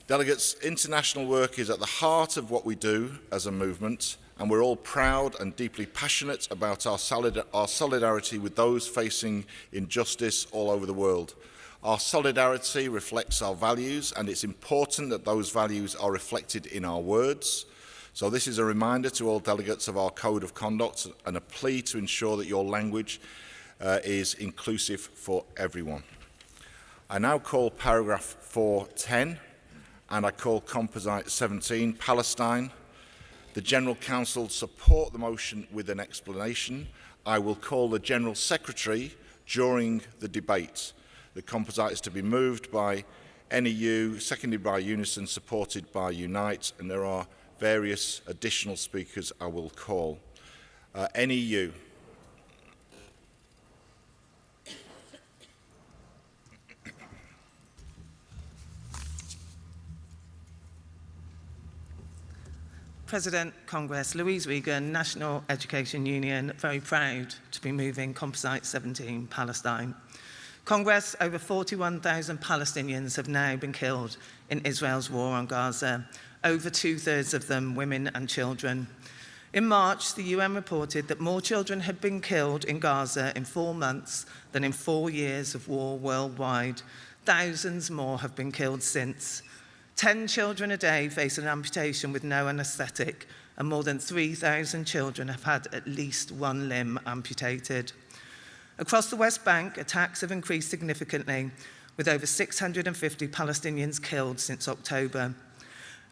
Delegates, international work is at the heart of what we do as a movement, and we're all proud and deeply passionate about our solidarity with those facing injustice all over the world. Our solidarity reflects our values, and it's important that those values are reflected in our words. So this is a reminder to all delegates of our code of conduct and a plea to ensure that your language is inclusive for everyone. I now call paragraph 410, and I call Composite 17, Palestine. The General Council support the motion with an explanation. I will call the General Secretary during the debate. The Composite is to be moved by NEU, seconded by Unison, supported by Unite, and there are various additional speakers I will call. NEU. President, Congress, Louise Regan, National Education Union, very proud to be moving Composite 17, Palestine. Congress, over 41,000 Palestinians have now been killed in Israel's war on Gaza, over 2/3 of them women and children. In March, the UN reported that more children had been killed in Gaza in 4 months than in 4 years of war worldwide. Thousands more have been killed since. 10 children a day face an amputation with no anaesthetic, and more than 3,000 children have had at least one limb amputated. Across the West Bank, attacks have increased significantly, with over 650 Palestinians killed since October.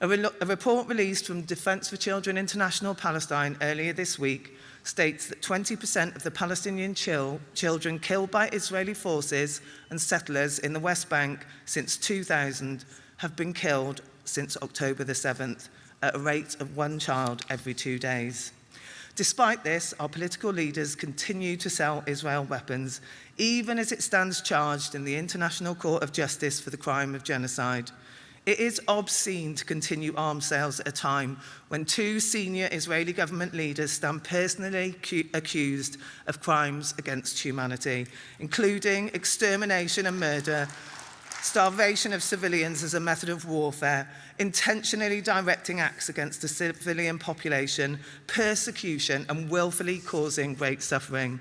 A report released from Defence for Children International Palestine earlier this week states that 20% of the Palestinian children killed by Israeli forces and settlers in the West Bank since 2000 have been killed since October the 7th, at a rate of 1 child every 2 days. Despite this, our political leaders continue to sell Israel weapons, even as it stands charged in the International Court of Justice for the crime of genocide. It is obscene to continue arms sales at a time when 2 senior Israeli government leaders stand personally accused of crimes against humanity, including extermination and murder, starvation of civilians as a method of warfare, intentionally directing acts against the civilian population, persecution, and willfully causing great suffering.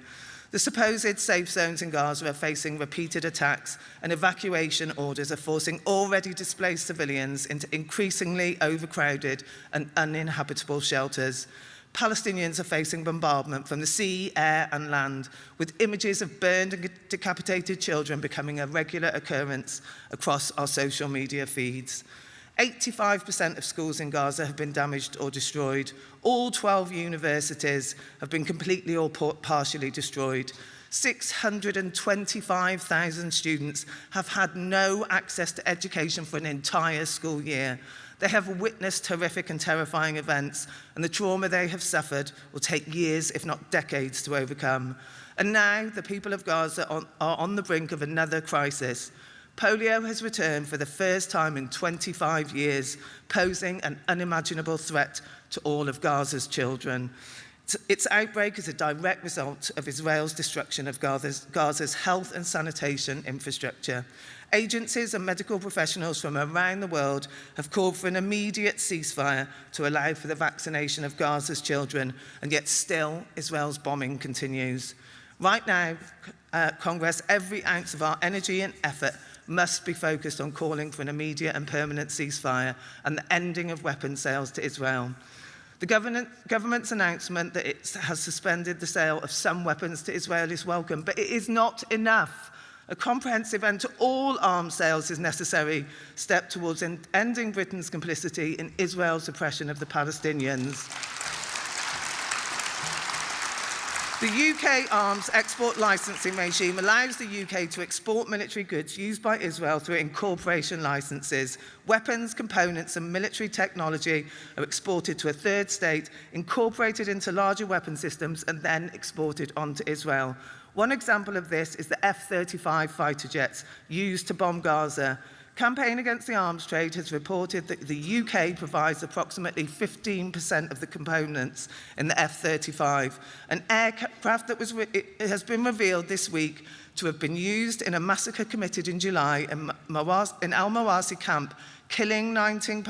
The supposed safe zones in Gaza are facing repeated attacks, and evacuation orders are forcing already displaced civilians into increasingly overcrowded and uninhabitable shelters. Palestinians are facing bombardment from the sea, air, and land, with images of burned and decapitated children becoming a regular occurrence across our social media feeds. 85% of schools in Gaza have been damaged or destroyed. All 12 universities have been completely or partially destroyed. 625,000 students have had no access to education for an entire school year. They have witnessed horrific and terrifying events, and the trauma they have suffered will take years, if not decades, to overcome. And now the people of Gaza are on the brink of another crisis. Polio has returned for the first time in 25 years, posing an unimaginable threat to all of Gaza's children. Its outbreak is a direct result of Israel's destruction of Gaza's health and sanitation infrastructure. Agencies and medical professionals from around the world have called for an immediate ceasefire to allow for the vaccination of Gaza's children, and yet still Israel's bombing continues. Right now, Congress, every ounce of our energy and effort must be focused on calling for an immediate and permanent ceasefire and the ending of weapons sales to Israel. The government's announcement that it has suspended the sale of some weapons to Israel is welcome, but it is not enough. A comprehensive end to all arms sales is necessary step towards ending Britain's complicity in Israel's oppression of the Palestinians. The UK arms export licensing regime allows the UK to export military goods used by Israel through incorporation licenses. Weapons, components, and military technology are exported to a third state, incorporated into larger weapon systems, and then exported onto Israel. One example of this is the F-35 fighter jets used to bomb Gaza. Campaign Against the Arms Trade has reported that the UK provides approximately 15% of the components in the F-35, an aircraft that has been revealed this week to have been used in a massacre committed in July in Al-Mawasi camp, killing 90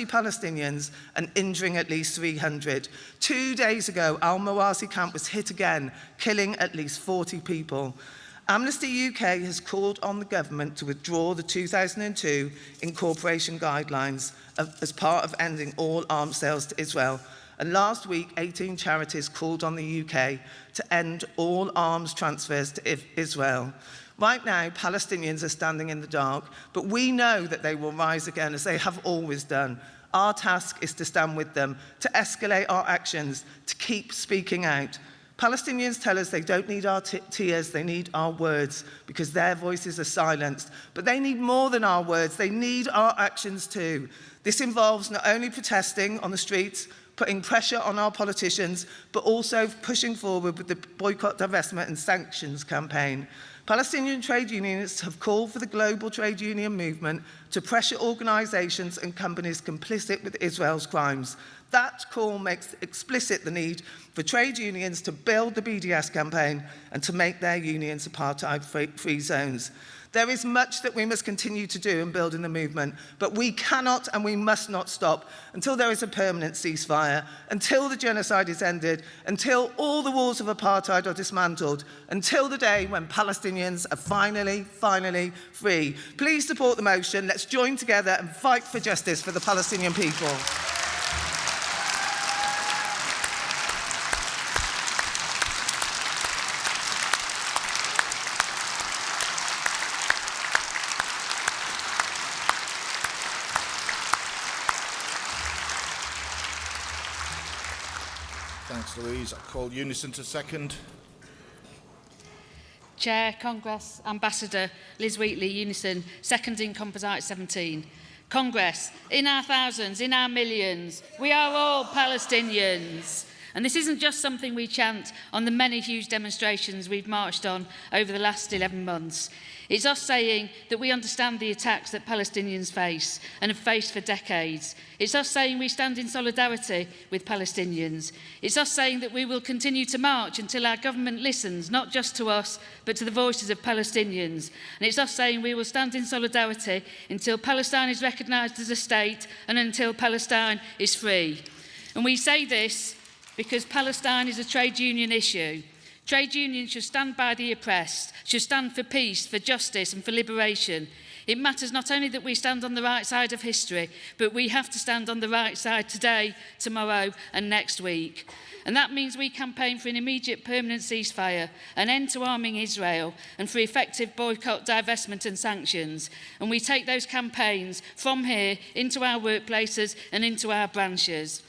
Palestinians and injuring at least 300. 2 days ago, Al-Mawasi camp was hit again, killing at least 40 people. Amnesty UK has called on the government to withdraw the 2002 incorporation guidelines as part of ending all arms sales to Israel. And last week, 18 charities called on the UK to end all arms transfers to Israel. Right now, Palestinians are standing in the dark, but we know that they will rise again, as they have always done. Our task is to stand with them, to escalate our actions, to keep speaking out. Palestinians tell us they don't need our tears, they need our words, because their voices are silenced. But they need more than our words, they need our actions too. This involves not only protesting on the streets, putting pressure on our politicians, but also pushing forward with the boycott, divestment and sanctions campaign. Palestinian trade unionists have called for the global trade union movement to pressure organisations and companies complicit with Israel's crimes. That call makes explicit the need for trade unions to build the BDS campaign and to make their unions apartheid-free zones. There is much that we must continue to do in building the movement, but we cannot and we must not stop until there is a permanent ceasefire, until the genocide is ended, until all the walls of apartheid are dismantled, until the day when Palestinians are finally free. Please support the motion. Let's join together and fight for justice for the Palestinian people. Thanks, Louise. I call Unison to second. Chair, Congress, Ambassador Liz Wheatley, Unison, seconding Composite 17. Congress, in our thousands, in our millions, we are all Palestinians. And this isn't just something we chant on the many huge demonstrations we've marched on over the last 11 months. It's us saying that we understand the attacks that Palestinians face and have faced for decades. It's us saying we stand in solidarity with Palestinians. It's us saying that we will continue to march until our government listens, not just to us, but to the voices of Palestinians. And it's us saying we will stand in solidarity until Palestine is recognised as a state and until Palestine is free. And we say this because Palestine is a trade union issue. Trade unions should stand by the oppressed, should stand for peace, for justice and for liberation. It matters not only that we stand on the right side of history, but we have to stand on the right side today, tomorrow and next week. And that means we campaign for an immediate permanent ceasefire, an end to arming Israel, and for effective boycott, divestment and sanctions. And we take those campaigns from here into our workplaces and into our branches.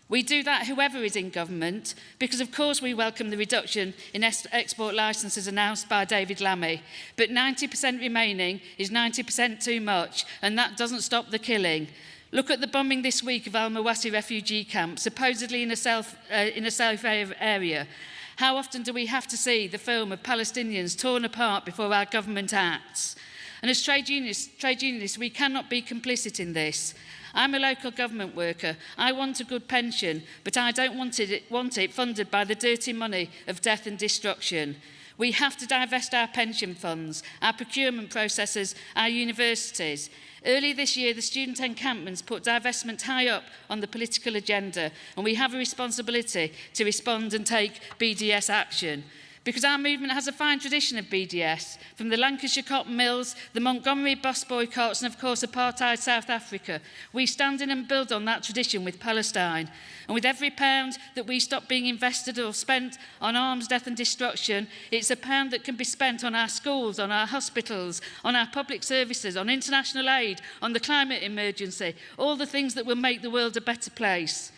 We do that whoever is in government, because of course we welcome the reduction in export licences announced by David Lammy. But 90% remaining is 90% too much, and that doesn't stop the killing. Look at the bombing this week of Al-Mawasi refugee camp, supposedly in a safe area. How often do we have to see the film of Palestinians torn apart before our government acts? And as trade unionists, we cannot be complicit in this. I'm a local government worker. I want a good pension, but I don't want it funded by the dirty money of death and destruction. We have to divest our pension funds, our procurement processes, our universities. Earlier this year, the student encampments put divestment high up on the political agenda, and we have a responsibility to respond and take BDS action. Because our movement has a fine tradition of BDS, from the Lancashire cotton mills, the Montgomery bus boycotts, and of course apartheid South Africa. We stand in and build on that tradition with Palestine. And with every pound that we stop being invested or spent on arms, death and destruction, it's a pound that can be spent on our schools, on our hospitals, on our public services, on international aid, on the climate emergency, all the things that will make the world a better place.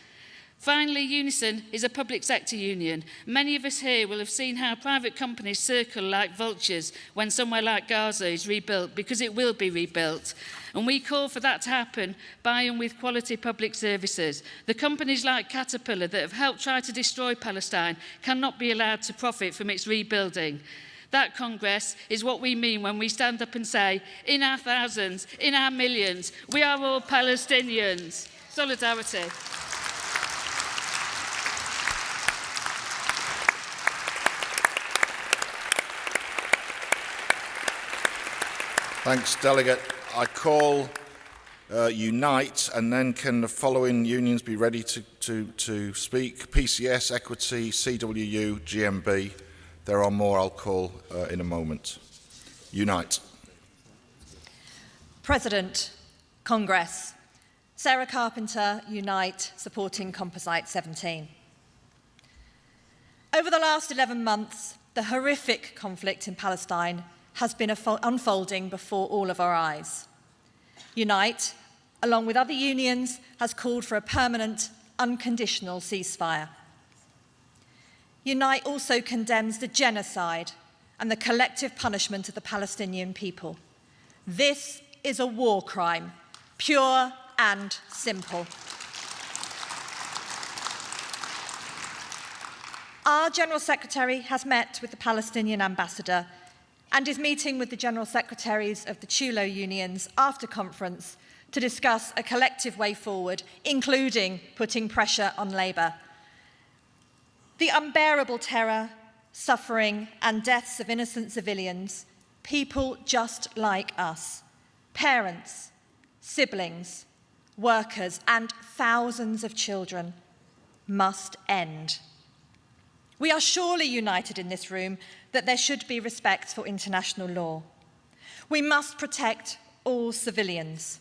Finally, Unison is a public sector union. Many of us here will have seen how private companies circle like vultures when somewhere like Gaza is rebuilt, because it will be rebuilt. And we call for that to happen by and with quality public services. The companies like Caterpillar that have helped try to destroy Palestine cannot be allowed to profit from its rebuilding. That, Congress, is what we mean when we stand up and say, in our thousands, in our millions, we are all Palestinians. Solidarity. Thanks, Delegate. I call Unite, and then can the following unions be ready to speak? PCS, Equity, CWU, GMB. There are more I'll call in a moment. Unite. President, Congress. Sarah Carpenter, Unite, supporting Composite 17. Over the last 11 months, the horrific conflict in Palestine has been unfolding before all of our eyes. Unite, along with other unions, has called for a permanent, unconditional ceasefire. Unite also condemns the genocide and the collective punishment of the Palestinian people. This is a war crime, pure and simple. Our General Secretary has met with the Palestinian ambassador and is meeting with the General Secretaries of the Chulo unions after conference to discuss a collective way forward, including putting pressure on Labour. The unbearable terror, suffering and deaths of innocent civilians, people just like us, parents, siblings, workers and thousands of children, must end. We are surely united in this room that there should be respect for international law. We must protect all civilians.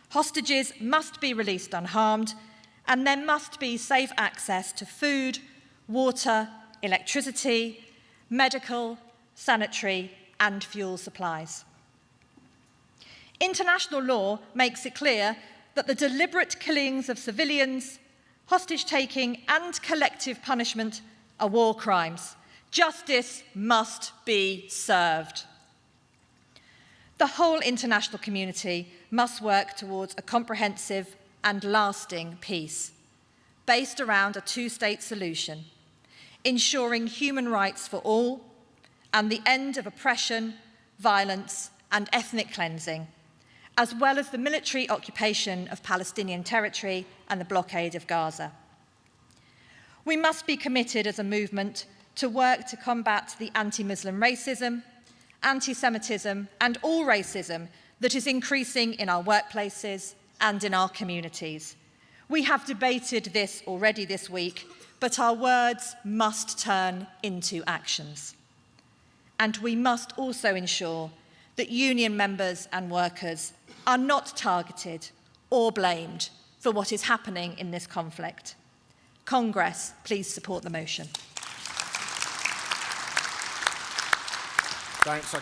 Hostages must be released unharmed, and there must be safe access to food, water, electricity, medical, sanitary, and fuel supplies. International law makes it clear that the deliberate killings of civilians, hostage-taking, and collective punishment are war crimes. Justice must be served. The whole international community must work towards a comprehensive and lasting peace, based around a two-state solution, ensuring human rights for all and the end of oppression, violence, and ethnic cleansing, as well as the military occupation of Palestinian territory and the blockade of Gaza. We must be committed as a movement to work to combat the anti-Muslim racism, anti-Semitism, and all racism that is increasing in our workplaces and in our communities. We have debated this already this week, but our words must turn into actions. And we must also ensure that union members and workers are not targeted or blamed for what is happening in this conflict. Congress, please support the motion. Thanks. I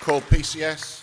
call PCS.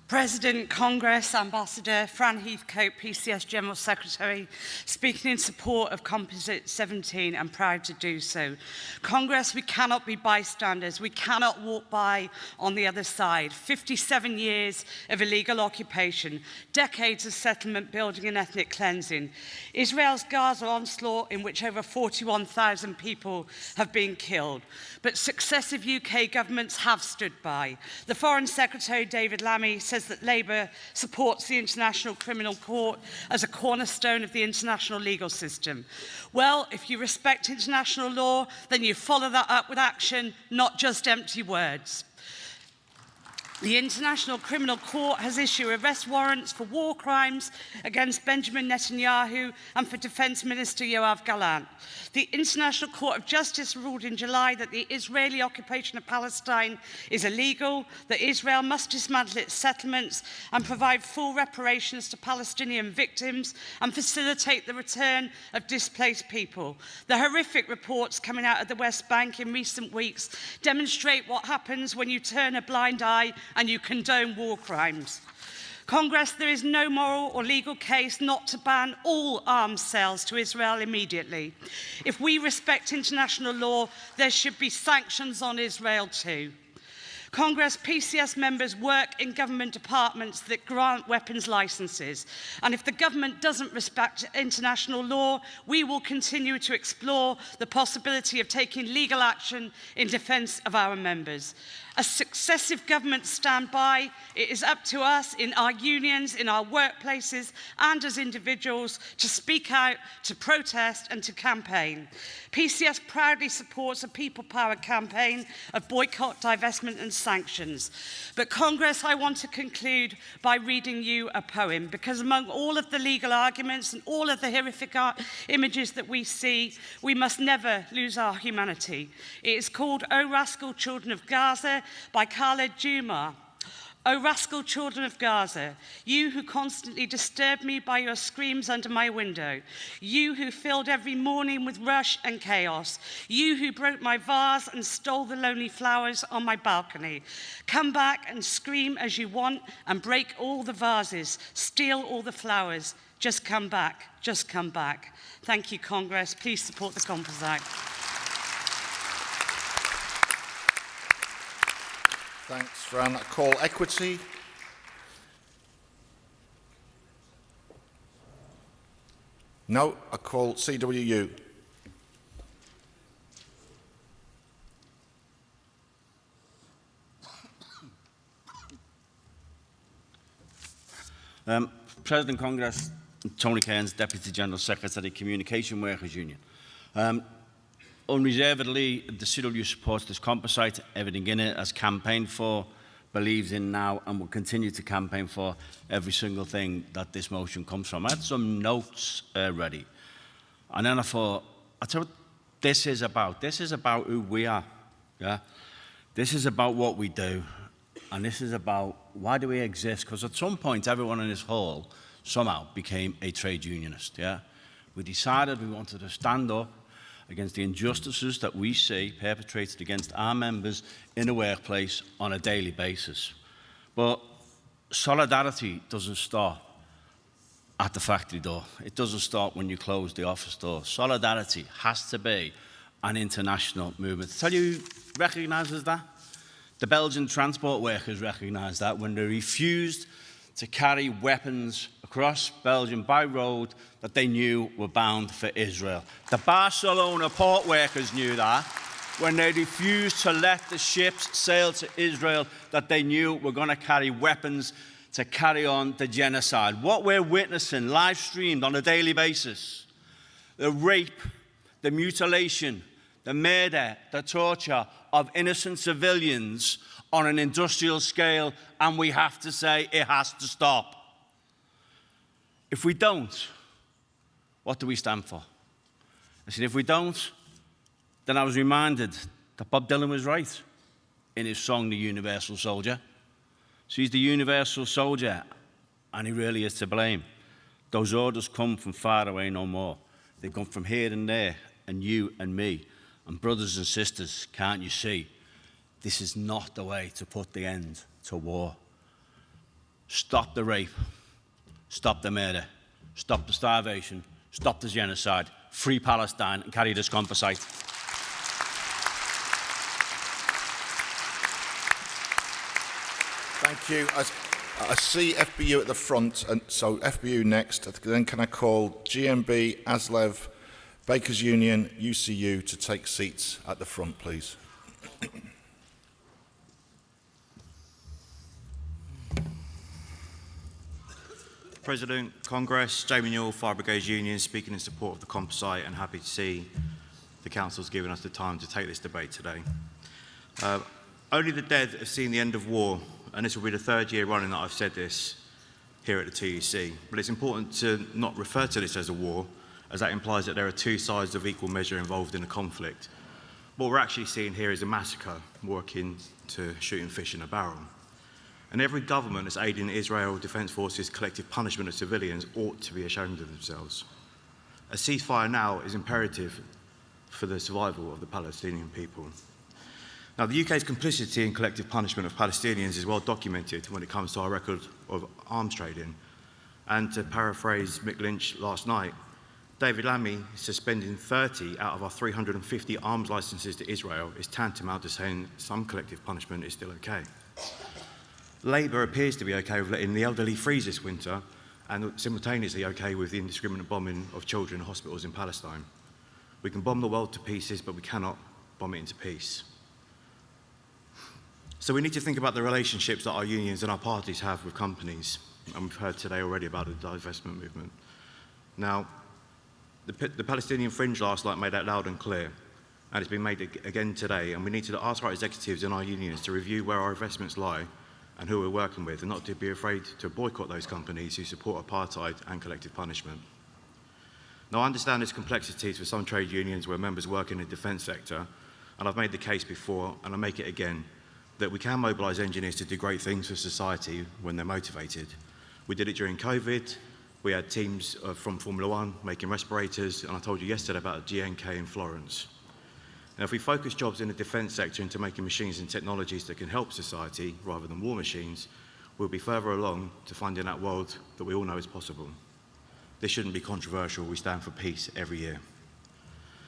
President, Congress, Ambassador, Fran Heathcote, PCS General Secretary, speaking in support of Composite 17 and proud to do so. Congress, we cannot be bystanders. We cannot walk by on the other side. 57 years of illegal occupation, decades of settlement building and ethnic cleansing. Israel's Gaza onslaught in which over 41,000 people have been killed. But successive UK governments have stood by. The Foreign Secretary, David Lammy, says that Labour supports the International Criminal Court as a cornerstone of the international legal system. Well, if you respect international law, then you follow that up with action, not just empty words. The International Criminal Court has issued arrest warrants for war crimes against Benjamin Netanyahu and for Defence Minister Yoav Gallant. The International Court of Justice ruled in July that the Israeli occupation of Palestine is illegal, that Israel must dismantle its settlements and provide full reparations to Palestinian victims and facilitate the return of displaced people. The horrific reports coming out of the West Bank in recent weeks demonstrate what happens when you turn a blind eye and you condone war crimes. Congress, there is no moral or legal case not to ban all arms sales to Israel immediately. If we respect international law, there should be sanctions on Israel too. Congress, PCS members work in government departments that grant weapons licences, and if the government doesn't respect international law, we will continue to explore the possibility of taking legal action in defence of our members. As successive governments stand by, it is up to us in our unions, in our workplaces and as individuals to speak out, to protest and to campaign. PCS proudly supports a people power campaign of boycott, divestment and sanctions. But Congress, I want to conclude by reading you a poem, because among all of the legal arguments and all of the horrific images that we see, we must never lose our humanity. It is called O Rascal Children of Gaza by Khaled Juma. O rascal children of Gaza, you who constantly disturb me by your screams under my window, you who filled every morning with rush and chaos, you who broke my vase and stole the lonely flowers on my balcony, come back and scream as you want and break all the vases, steal all the flowers, just come back, just come back. Thank you, Congress. Please support the Composite. Thanks, Fran. I call equity. No, I call CWU. President Congress, Tony Cairns, Deputy General Secretary, Communication Workers Union. Unreservedly, the CWU supports this composite. Everything in it has campaigned for, believes in now, and will continue to campaign for every single thing that this motion comes from. I had some notes ready. And then I thought, I'll tell you what this is about. This is about who we are. Yeah? This is about what we do. And this is about why do we exist? Because at some point, everyone in this hall somehow became a trade unionist. Yeah? We decided we wanted to stand up against the injustices that we see perpetrated against our members in the workplace on a daily basis. But solidarity doesn't stop at the factory door. It doesn't stop when you close the office door. Solidarity has to be an international movement. Tell you who recognises that? The Belgian transport workers recognised that when they refused to carry weapons across Belgium by road that they knew were bound for Israel. The Barcelona port workers knew that when they refused to let the ships sail to Israel that they knew were going to carry weapons to carry on the genocide. What we're witnessing, live streamed on a daily basis, the rape, the mutilation, the murder, the torture of innocent civilians on an industrial scale, and we have to say it has to stop. If we don't, what do we stand for? I said, if we don't, then I was reminded that Bob Dylan was right in his song, The Universal Soldier. So he's the universal soldier, and he really is to blame. Those orders come from far away no more. They come from here and there, and you and me. And brothers and sisters, can't you see? This is not the way to put the end to war. Stop the rape. Stop the murder. Stop the starvation. Stop the genocide. Free Palestine and carry this composite. Thank you. I see FBU at the front, and so FBU next. Then can I call GMB, ASLEV, Bakers Union, UCU to take seats at the front, please. President, Congress, Jamie Newell, Fire Brigades Union, speaking in support of the composite, and happy to see the Council's given us the time to take this debate today. Only the dead have seen the end of war, and this will be the third year running that I've said this here at the TUC. But it's important to not refer to this as a war, as that implies that there are two sides of equal measure involved in the conflict. What we're actually seeing here is a massacre, more akin to shooting fish in a barrel. And every government that's aiding Israel Defence Forces' collective punishment of civilians ought to be ashamed of themselves. A ceasefire now is imperative for the survival of the Palestinian people. Now, the UK's complicity in collective punishment of Palestinians is well documented when it comes to our record of arms trading. And to paraphrase Mick Lynch last night, David Lammy suspending 30 out of our 350 arms licenses to Israel is tantamount to saying some collective punishment is still okay. Labour appears to be okay with letting the elderly freeze this winter and simultaneously okay with the indiscriminate bombing of children in hospitals in Palestine. We can bomb the world to pieces, but we cannot bomb it into peace. So we need to think about the relationships that our unions and our parties have with companies, and we've heard today already about the divestment movement. Now, the Palestinian fringe last night made that loud and clear, and it's been made again today, and we need to ask our executives and our unions to review where our investments lie and who we're working with, and not to be afraid to boycott those companies who support apartheid and collective punishment. Now, I understand there's complexities for some trade unions where members work in the defence sector, and I've made the case before, and I'll make it again, that we can mobilise engineers to do great things for society when they're motivated. We did it during COVID. We had teams from Formula One making respirators, and I told you yesterday about GNK in Florence. Now, if we focus jobs in the defence sector into making machines and technologies that can help society rather than war machines, we'll be further along to finding that world that we all know is possible. This shouldn't be controversial. We stand for peace every year.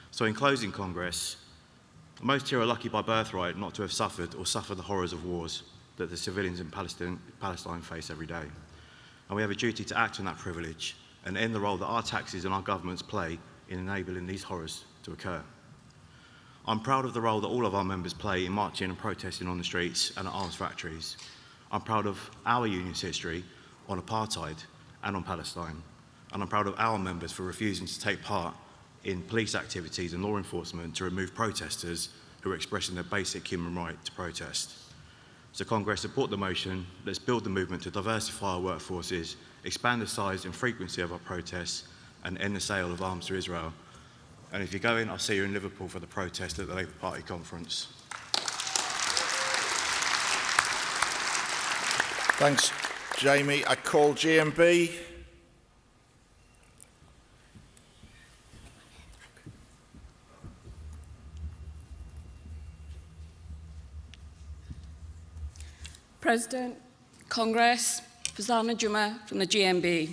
So in closing, Congress, most here are lucky by birthright not to have suffered or suffer the horrors of wars that the civilians in Palestine face every day. And we have a duty to act on that privilege and end the role that our taxes and our governments play in enabling these horrors to occur. I'm proud of the role that all of our members play in marching and protesting on the streets and at arms factories. I'm proud of our union's history on apartheid and on Palestine. And I'm proud of our members for refusing to take part in police activities and law enforcement to remove protesters who are expressing their basic human right to protest. So Congress, support the motion. Let's build the movement to diversify our workforces, expand the size and frequency of our protests, and end the sale of arms to Israel. And if you're going, I'll see you in Liverpool for the protest at the Labour Party conference. Thanks, Jamie. I call GMB. President, Congress, Fazana Juma from the GMB.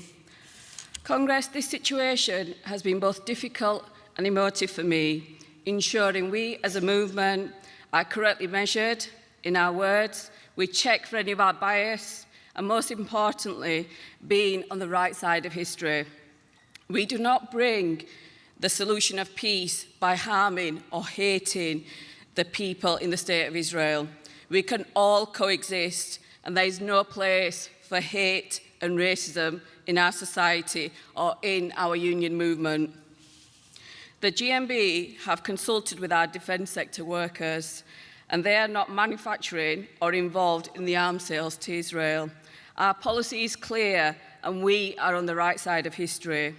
Congress, this situation has been both difficult and emotive for me, ensuring we as a movement are correctly measured in our words, we check for any of our bias, and most importantly, being on the right side of history. We do not bring the solution of peace by harming or hating the people in the state of Israel. We can all coexist, and there is no place for hate and racism in our society or in our union movement. The GMB have consulted with our defence sector workers, and they are not manufacturing or involved in the arms sales to Israel. Our policy is clear, and we are on the right side of history.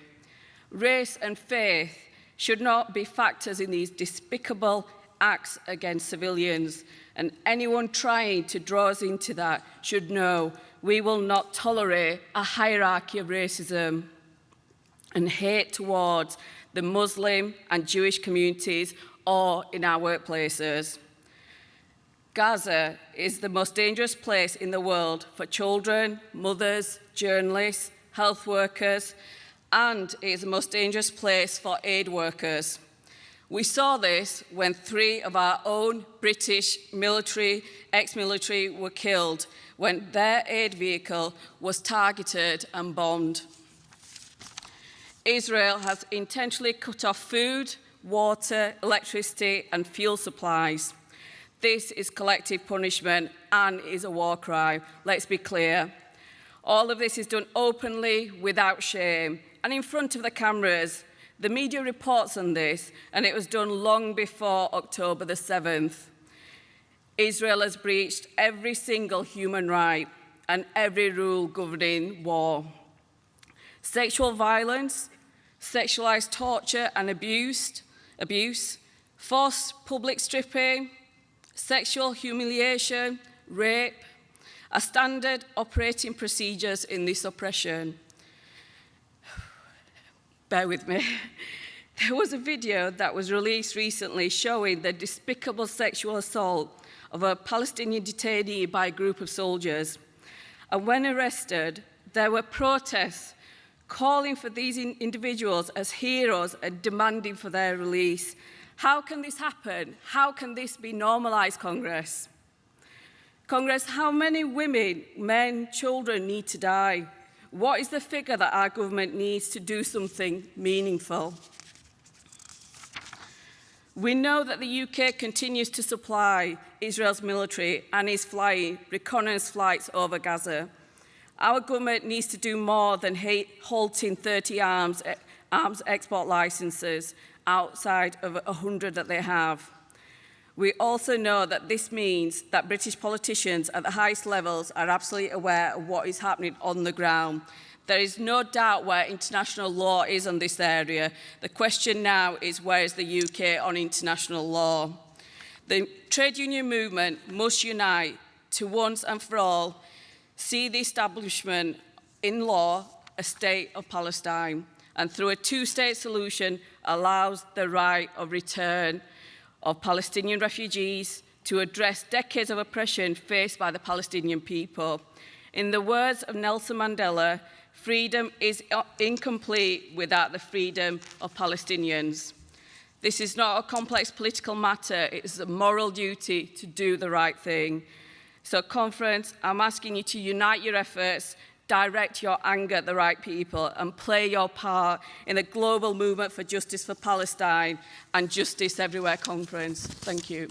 Race and faith should not be factors in these despicable acts against civilians, and anyone trying to draw us into that should know we will not tolerate a hierarchy of racism and hate towards the Muslim and Jewish communities or in our workplaces. Gaza is the most dangerous place in the world for children, mothers, journalists, health workers, and it is the most dangerous place for aid workers. We saw this when 3 of our own British military, ex-military were killed when their aid vehicle was targeted and bombed. Israel has intentionally cut off food, water, electricity and fuel supplies. This is collective punishment and is a war crime. Let's be clear. All of this is done openly, without shame, and in front of the cameras. The media reports on this, and it was done long before October the 7th. Israel has breached every single human right and every rule governing war. Sexual violence, sexualized torture and abuse, forced public stripping, sexual humiliation, rape, are standard operating procedures in this oppression. Bear with me. There was a video that was released recently showing the despicable sexual assault of a Palestinian detainee by a group of soldiers. And when arrested, there were protests calling for these individuals as heroes and demanding for their release. How can this happen? How can this be normalised, Congress? Congress, how many women, men, children need to die? What is the figure that our government needs to do something meaningful? We know that the UK continues to supply Israel's military and is flying reconnaissance flights over Gaza. Our government needs to do more than halting 30 arms export licences outside of 100 that they have. We also know that this means that British politicians at the highest levels are absolutely aware of what is happening on the ground. There is no doubt where international law is on this area. The question now is, where is the UK on international law? The trade union movement must unite to once and for all see the establishment in law a state of Palestine, and through a two-state solution allows the right of return of Palestinian refugees to address decades of oppression faced by the Palestinian people. In the words of Nelson Mandela, freedom is incomplete without the freedom of Palestinians. This is not a complex political matter, it is a moral duty to do the right thing. So, conference, I'm asking you to unite your efforts, direct your anger at the right people, and play your part in the global movement for justice for Palestine and justice everywhere, conference. Thank you.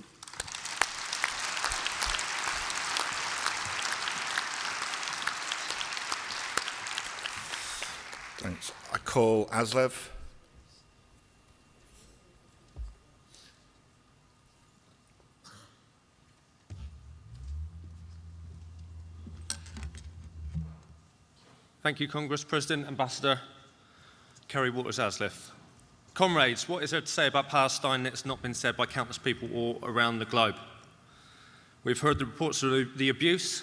Thanks. I call Aslev. Thank you, Congress President, Ambassador Kerry Waters-Aslev. Comrades, what is there to say about Palestine that's not been said by countless people all around the globe? We've heard the reports of the abuse,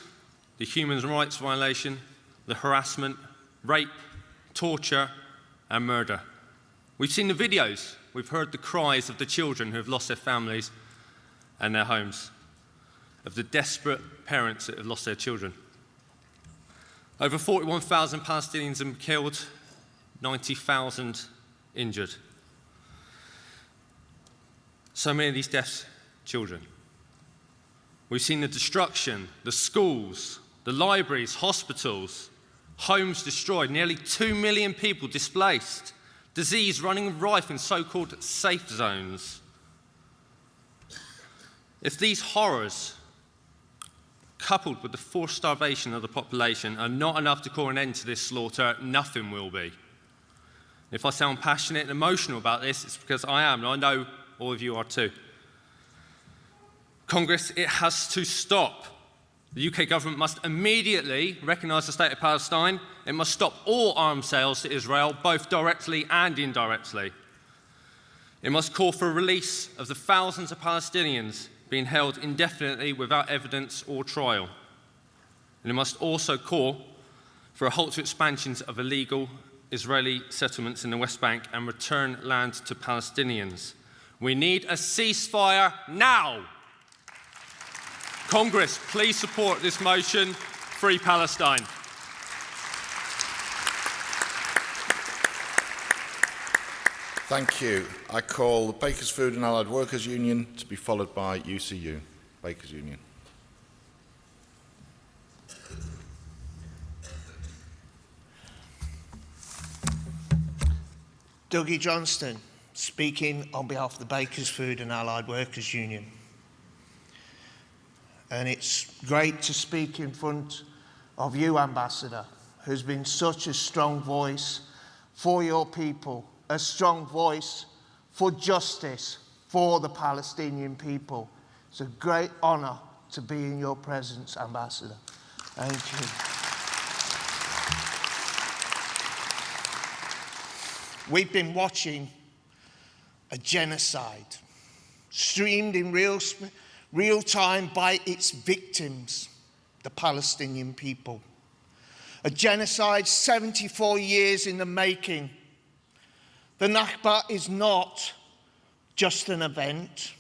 the human rights violation, the harassment, rape, torture, and murder. We've seen the videos. We've heard the cries of the children who have lost their families and their homes, of the desperate parents that have lost their children. Over 41,000 Palestinians have been killed, 90,000 injured. So many of these deaths, children. We've seen the destruction, the schools, the libraries, hospitals, homes destroyed, nearly 2 million people displaced, disease running rife in so-called safe zones. If these horrors, coupled with the forced starvation of the population, are not enough to call an end to this slaughter, nothing will be. If I sound passionate and emotional about this, it's because I am, and I know all of you are too. Congress, it has to stop. The UK government must immediately recognise the state of Palestine. It must stop all arms sales to Israel, both directly and indirectly. It must call for a release of the thousands of Palestinians being held indefinitely without evidence or trial. And it must also call for a halt to expansions of illegal Israeli settlements in the West Bank and return land to Palestinians. We need a ceasefire now. Congress, please support this motion, Free Palestine. Thank you. I call the Bakers Food and Allied Workers Union to be followed by UCU, Bakers Union. Dougie Johnston, speaking on behalf of the Bakers Food and Allied Workers Union. And it's great to speak in front of you, Ambassador, who's been such a strong voice for your people, a strong voice for justice for the Palestinian people. It's a great honour to be in your presence, Ambassador. Thank you. We've been watching a genocide streamed in real time by its victims, the Palestinian people. A genocide 74 years in the making. The Nakba is not just an event.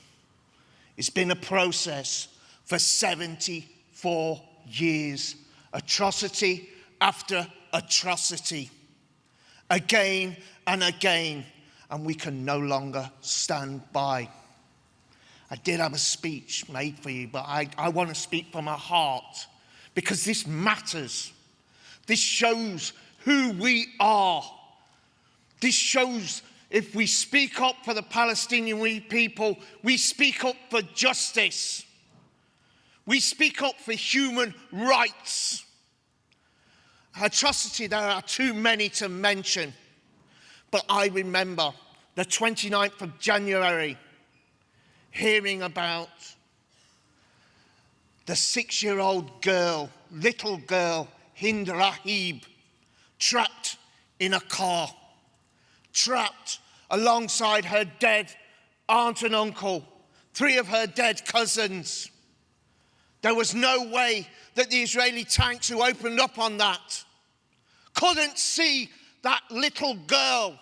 It's been a process for 74 years. Atrocity after atrocity. again and again, and we can no longer stand by. I did have a speech made for you, but I want to speak from my heart, because this matters. This shows who we are. This shows if we speak up for the Palestinian people, we speak up for justice. We speak up for human rights. Atrocity, there are too many to mention. But I remember the 29th of January, hearing about the 6-year-old girl, little girl, Hind Rahib, trapped in a car, trapped alongside her dead aunt and uncle, 3 of her dead cousins. There was no way that the Israeli tanks who opened up on that couldn't see that little girl.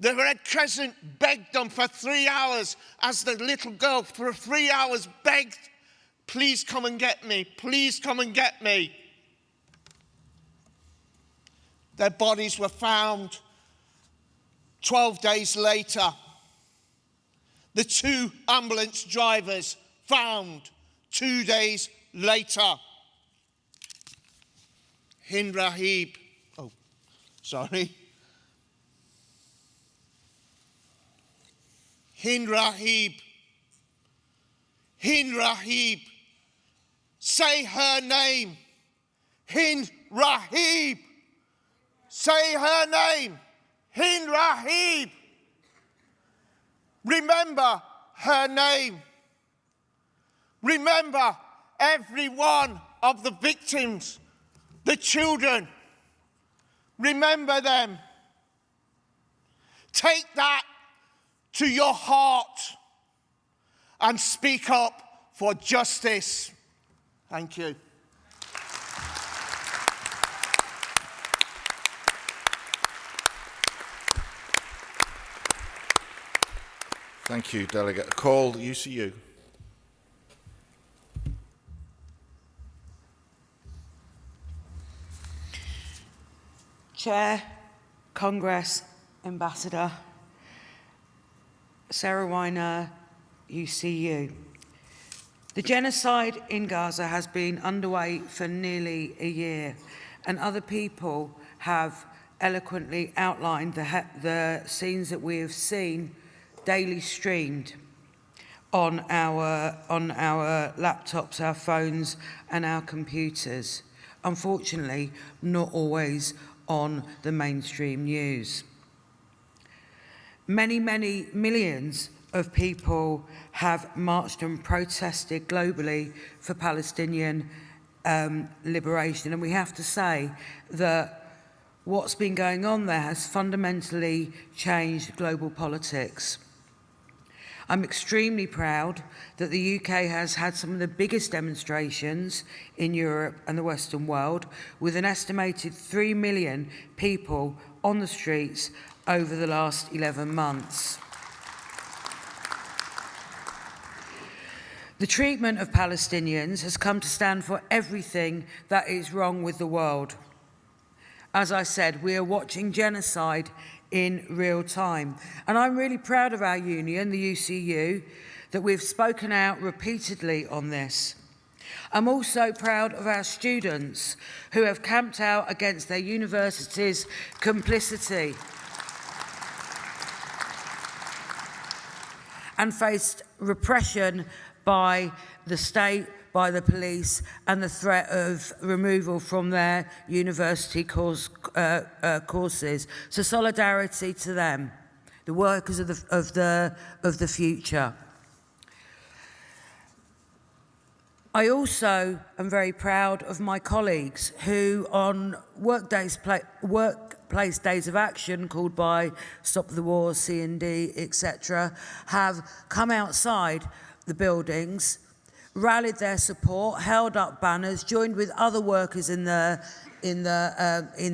The Red Crescent begged them for 3 hours as the little girl for 3 hours begged, please come and get me, please come and get me. Their bodies were found 12 days later. The 2 ambulance drivers found 2 days later. Hind Rahib, Hind Rahib, Hind Rahib, say her name, Hind Rahib, say her name, Hind Rahib. Remember her name. Remember every one of the victims, the children. Remember them. Take that to your heart and speak up for justice. Thank you. Thank you, Delegate. Call UCU. Chair, Congress, Ambassador, Sarah Weiner, UCU. The genocide in Gaza has been underway for nearly a year, and other people have eloquently outlined the scenes that we have seen daily streamed on our laptops, our phones, and our computers. Unfortunately, not always on the mainstream news. Many millions of people have marched and protested globally for Palestinian liberation, and we have to say that what's been going on there has fundamentally changed global politics. I'm extremely proud that the UK has had some of the biggest demonstrations in Europe and the Western world, with an estimated 3 million people on the streets over the last 11 months. The treatment of Palestinians has come to stand for everything that is wrong with the world. As I said, we are watching genocide in real time. And I'm really proud of our union, the UCU, that we've spoken out repeatedly on this. I'm also proud of our students who have camped out against their university's complicity and faced repression by the state, by the police, and the threat of removal from their university courses. So solidarity to them, the workers of the future. I also am very proud of my colleagues who, on workplace days of action called by Stop the War, C&D, etc., have come outside the buildings, rallied their support, held up banners, joined with other workers in the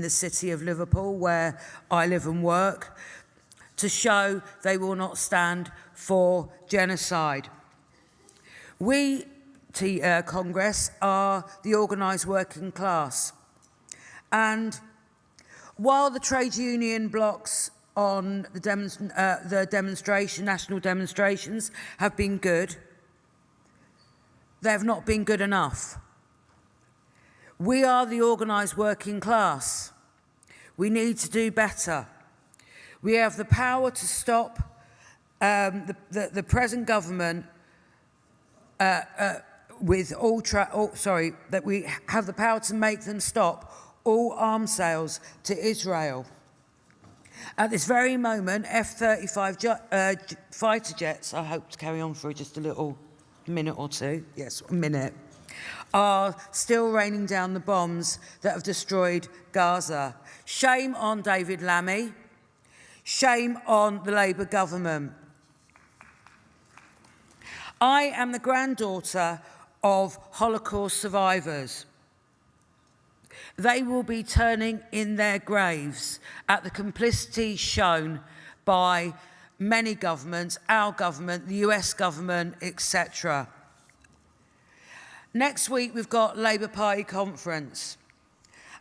city of Liverpool, where I live and work, to show they will not stand for genocide. We, Congress, are the organised working class, and while the trade union blocks on the national demonstrations have been good, they have not been good enough. We are the organised working class. We need to do better. We have the power to stop the present government that we have the power to make them stop all arms sales to Israel. At this very moment, F-35 fighter jets, I hope to carry on for just a little minute or two, yes, a minute, are still raining down the bombs that have destroyed Gaza. Shame on David Lammy. Shame on the Labour government. I am the granddaughter of Holocaust survivors. They will be turning in their graves at the complicity shown by many governments, our government, the US government, etc. Next week, we've got Labour Party conference,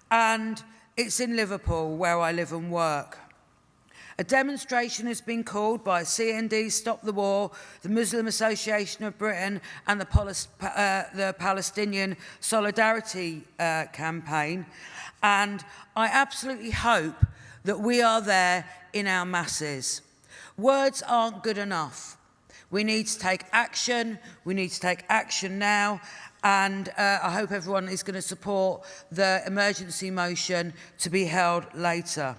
and it's in Liverpool, where I live and work. A demonstration has been called by CND Stop the War, the Muslim Association of Britain, and the Palestinian Solidarity Campaign. And I absolutely hope that we are there in our masses. Words aren't good enough. We need to take action. We need to take action now. And I hope everyone is going to support the emergency motion to be held later.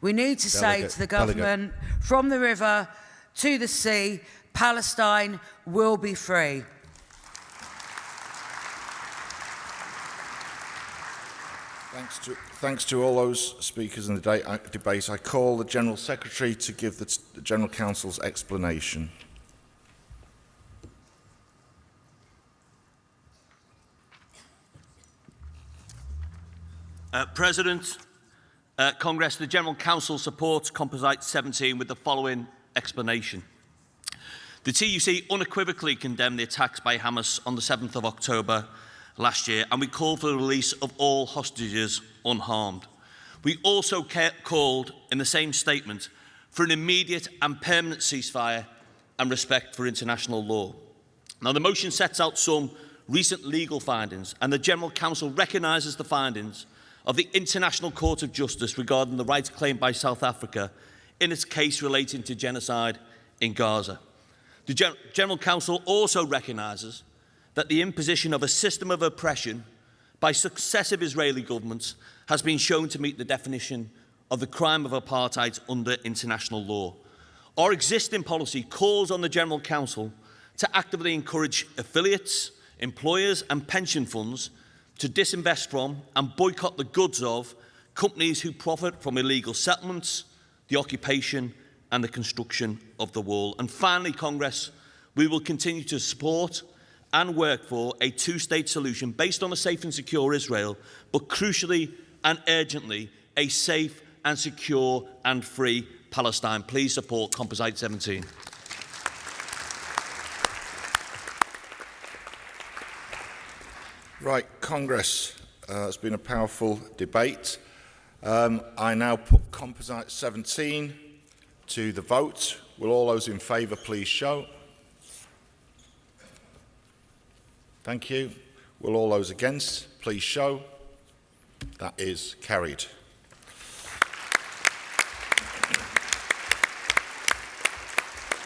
We need to say to the government, from the river to the sea, Palestine will be free. Thanks to all those speakers in the debate. I call the General Secretary to give the General Counsel's explanation. President, Congress, the General Council supports Composite 17 with the following explanation. The TUC unequivocally condemned the attacks by Hamas on the 7th of October last year, and we call for the release of all hostages unharmed. We also called in the same statement for an immediate and permanent ceasefire and respect for international law. Now, the motion sets out some recent legal findings, and the General Council recognises the findings of the International Court of Justice regarding the rights claimed by South Africa in its case relating to genocide in Gaza. The General Council also recognises that the imposition of a system of oppression by successive Israeli governments has been shown to meet the definition of the crime of apartheid under international law. Our existing policy calls on the General Council to actively encourage affiliates, employers and pension funds to disinvest from and boycott the goods of companies who profit from illegal settlements, the occupation and the construction of the wall. And finally, Congress, we will continue to support and work for a two-state solution based on a safe and secure Israel, but crucially and urgently, a safe and secure and free Palestine. Please support Composite 17. Right, Congress, it's been a powerful debate. I now put Composite 17 to the vote. Will all those in favour please show? Thank you. Will all those against please show? That is carried.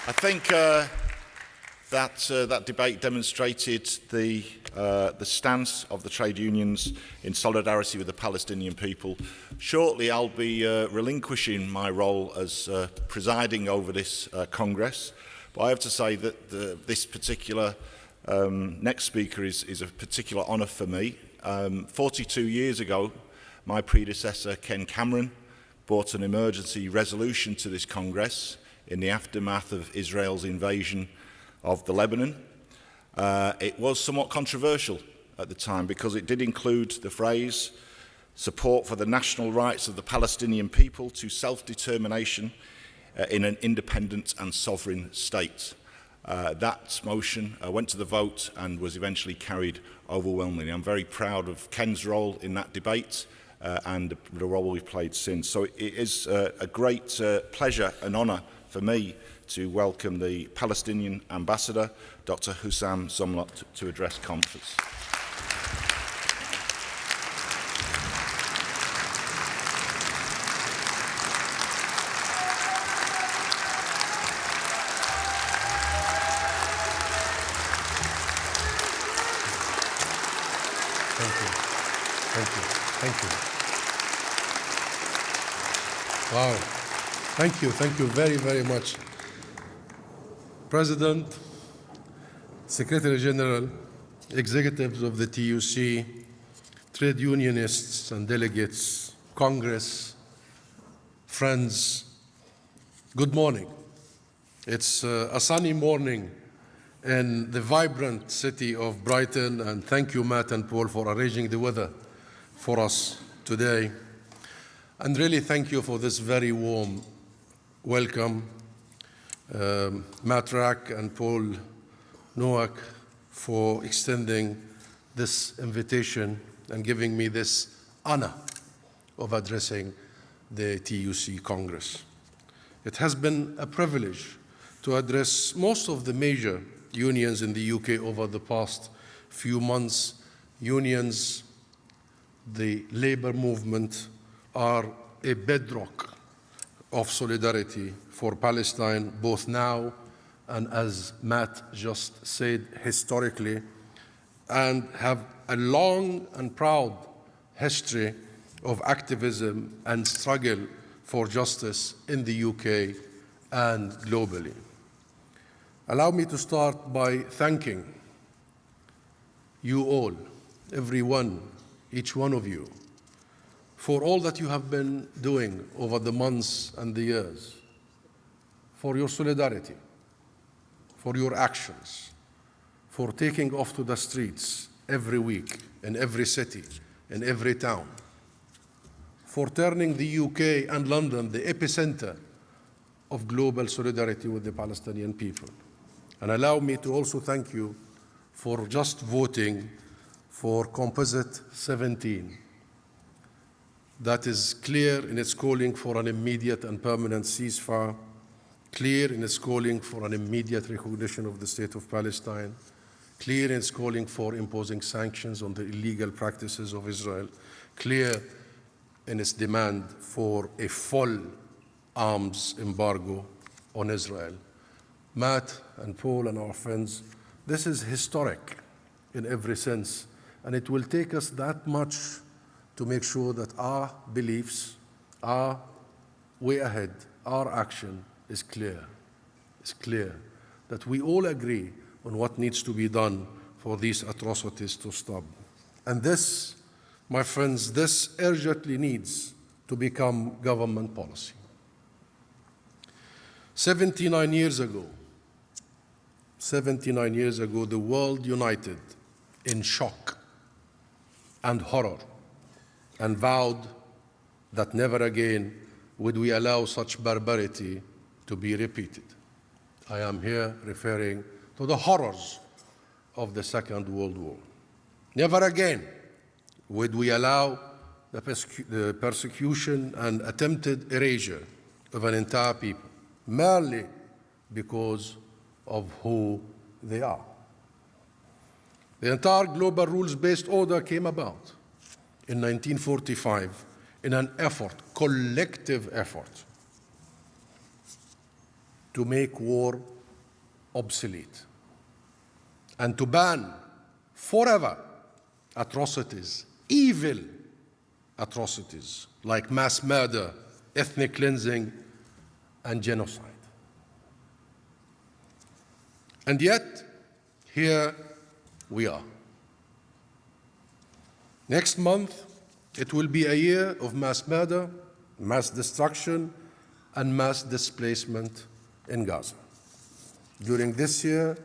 I think that debate demonstrated the stance of the trade unions in solidarity with the Palestinian people. Shortly, I'll be relinquishing my role as presiding over this Congress, but I have to say that this particular next speaker is a particular honour for me. 42 years ago, my predecessor, Ken Cameron, brought an emergency resolution to this Congress in the aftermath of Israel's invasion of the Lebanon. It was somewhat controversial at the time because it did include the phrase support for the national rights of the Palestinian people to self-determination in an independent and sovereign state. That motion went to the vote and was eventually carried overwhelmingly. I'm very proud of Ken's role in that debate and the role we've played since. So it is a great pleasure and honour for me to welcome the Palestinian ambassador, Dr. Husam Zomlot, to address conference. Thank you. Wow. Thank you very, very much. President, Secretary General, executives of the TUC, trade unionists and delegates, Congress, friends, good morning. It's a sunny morning in the vibrant city of Brighton, and thank you, Matt and Paul, for arranging the weather for us today. And really thank you for this very warm welcome. Matt Rack and Paul Nowak for extending this invitation and giving me this honor of addressing the TUC Congress. It has been a privilege to address most of the major unions in the UK over the past few months. Unions, the labor movement, are a bedrock of solidarity for Palestine, both now and, as Matt just said, historically, and have a long and proud history of activism and struggle for justice in the UK and globally. Allow me to start by thanking you all, everyone, each one of you, for all that you have been doing over the months and the years, for your solidarity, for your actions, for taking off to the streets every week in every city, in every town, for turning the UK and London the epicenter of global solidarity with the Palestinian people. And allow me to also thank you for just voting for Composite 17. That is clear in its calling for an immediate and permanent ceasefire, clear in its calling for an immediate recognition of the State of Palestine, clear in its calling for imposing sanctions on the illegal practices of Israel, clear in its demand for a full arms embargo on Israel. Matt and Paul and our friends, this is historic in every sense, and it will take us that much to make sure that our beliefs, our way ahead, our action is clear. It's clear that we all agree on what needs to be done for these atrocities to stop. And this, my friends, this urgently needs to become government policy. 79 years ago, the world united in shock and horror and vowed that never again would we allow such barbarity to be repeated. I am here referring to the horrors of the Second World War. Never again would we allow the persecution and attempted erasure of an entire people merely because of who they are. The entire global rules-based order came about in 1945 in an effort, collective effort, to make war obsolete and to ban forever atrocities, evil atrocities like mass murder, ethnic cleansing, and genocide. And yet, here we are. Next month, it will be a year of mass murder, mass destruction, and mass displacement in Gaza. During this year,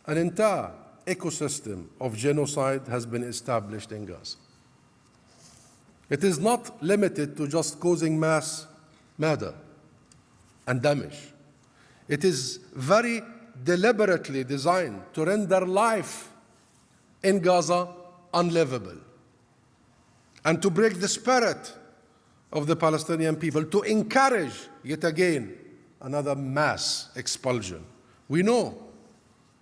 an entire ecosystem of genocide has been established in Gaza. It is not limited to just causing mass murder and damage. It is very deliberately designed to render life in Gaza unlivable. and to break the spirit of the Palestinian people, to encourage, yet again, another mass expulsion. We know,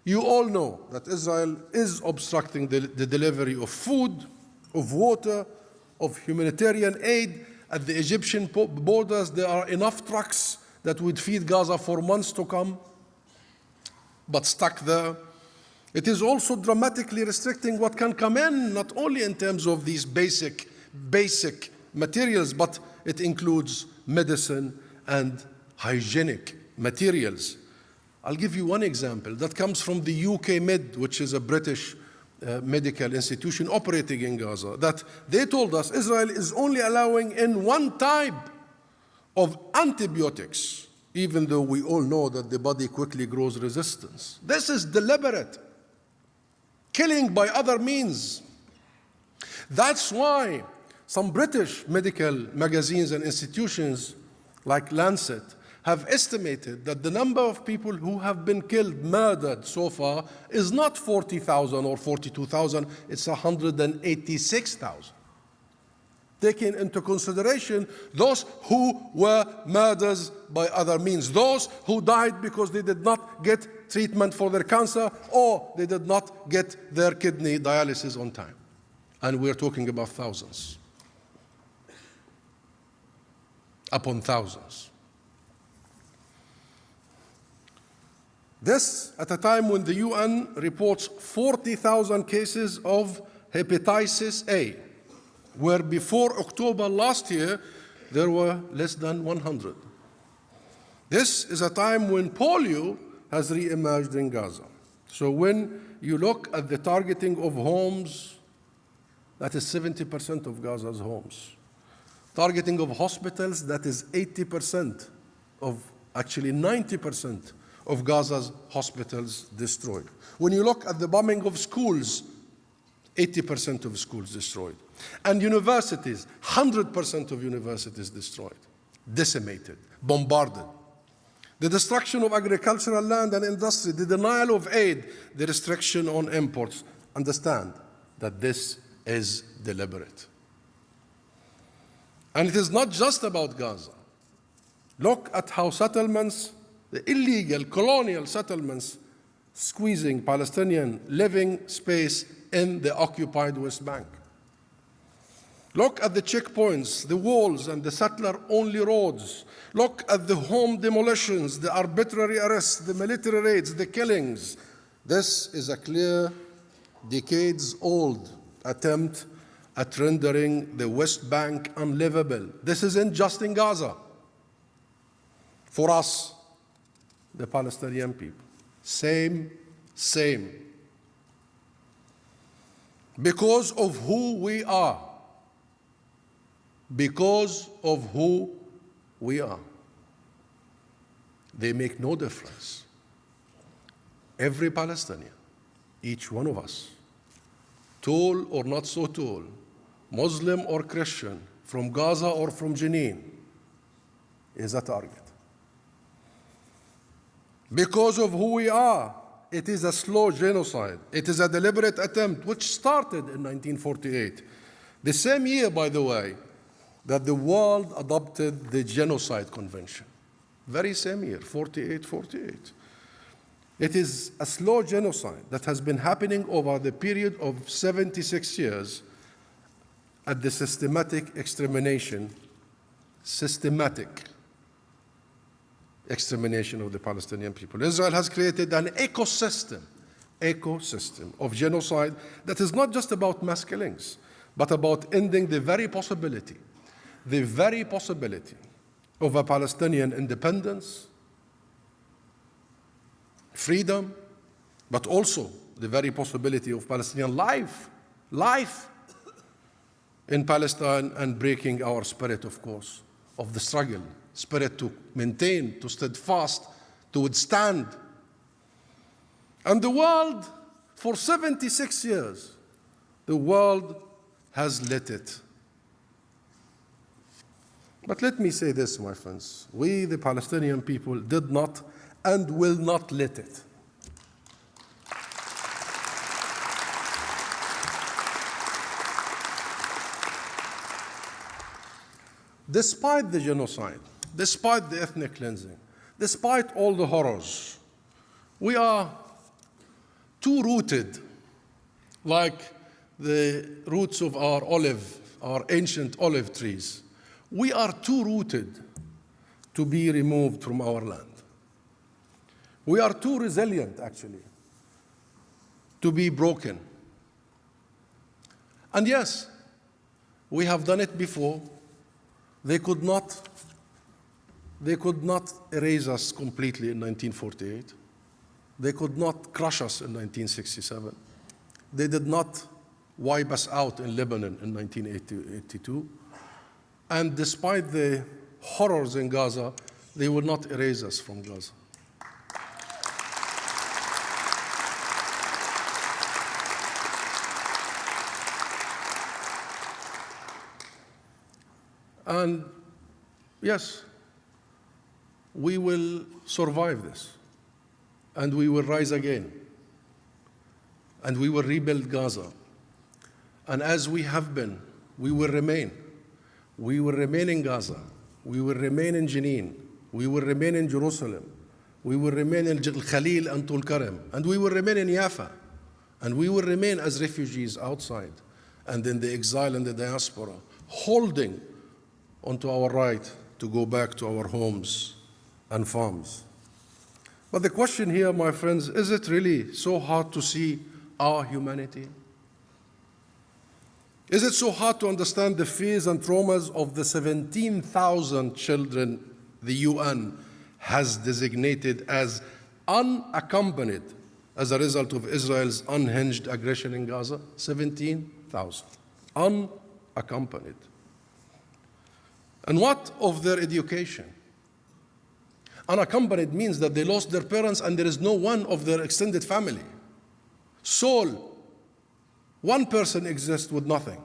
you all know, that Israel is obstructing the delivery of food, of water, of humanitarian aid. At the Egyptian borders, there are enough trucks that would feed Gaza for months to come, but stuck there. It is also dramatically restricting what can come in, not only in terms of these basic materials, but it includes medicine and hygienic materials. I'll give you one example that comes from the UK Med, which is a British medical institution operating in Gaza, that they told us Israel is only allowing in one type of antibiotics, even though we all know that the body quickly grows resistance. This is deliberate. Killing by other means. That's why some British medical magazines and institutions like Lancet have estimated that the number of people who have been killed, murdered so far, is not 40,000 or 42,000, it's 186,000. Taking into consideration those who were murders by other means, those who died because they did not get treatment for their cancer or they did not get their kidney dialysis on time. And we're talking about thousands upon thousands. This at a time when the UN reports 40,000 cases of hepatitis A, where before October last year, there were less than 100. This is a time when polio has re-emerged in Gaza. So when you look at the targeting of homes, that is 70% of Gaza's homes. Targeting of hospitals, that is 80% of, actually 90% of Gaza's hospitals destroyed. When you look at the bombing of schools, 80% of schools destroyed. And universities, 100% of universities destroyed, decimated, bombarded. The destruction of agricultural land and industry, the denial of aid, the restriction on imports. Understand that this is deliberate. And it is not just about Gaza. Look at how settlements, the illegal colonial settlements, squeezing Palestinian living space in the occupied West Bank. Look at the checkpoints, the walls, and the settler-only roads. Look at the home demolitions, the arbitrary arrests, the military raids, the killings. This is a clear, decades-old attempt at rendering the West Bank unlivable. This isn't just in Gaza. For us, the Palestinian people, same. Because of who we are. Because of who we are. They make no difference. Every Palestinian, each one of us, tall or not so tall, Muslim or Christian, from Gaza or from Jenin, is a target. Because of who we are, it is a slow genocide. It is a deliberate attempt which started in 1948. The same year, by the way, that the world adopted the Genocide Convention. Very same year, 48. It is a slow genocide that has been happening over the period of 76 years at the systematic extermination of the Palestinian people. Israel has created an ecosystem of genocide that is not just about mass killings, but about ending the very possibility of a Palestinian independence, freedom, but also the very possibility of Palestinian life in Palestine, and breaking our spirit, of course, of the struggle, spirit to maintain, to steadfast, to withstand. And the world, for 76 years, the world has let it. But let me say this, my friends. We, the Palestinian people, did not and will not let it. despite the genocide, despite the ethnic cleansing, despite all the horrors, we are too rooted, like the roots of our ancient olive trees. We are too rooted to be removed from our land. We are too resilient, actually, to be broken. And yes, we have done it before. They could not erase us completely in 1948. They could not crush us in 1967. They did not wipe us out in Lebanon in 1982. And despite the horrors in Gaza, they will not erase us from Gaza. And yes, we will survive this, and we will rise again, and we will rebuild Gaza. And as we have been, we will remain. We will remain in Gaza. We will remain in Jenin. We will remain in Jerusalem. We will remain in Khalil and Tulkarem. And we will remain in Jaffa. And we will remain as refugees outside and in the exile and the diaspora, holding onto our right to go back to our homes and farms. But the question here, my friends, is it really so hard to see our humanity? Is it so hard to understand the fears and traumas of the 17,000 children the UN has designated as unaccompanied as a result of Israel's unhinged aggression in Gaza? 17,000 unaccompanied. And what of their education? Unaccompanied means that they lost their parents and there is no one of their extended family. Sole, one person exists with nothing,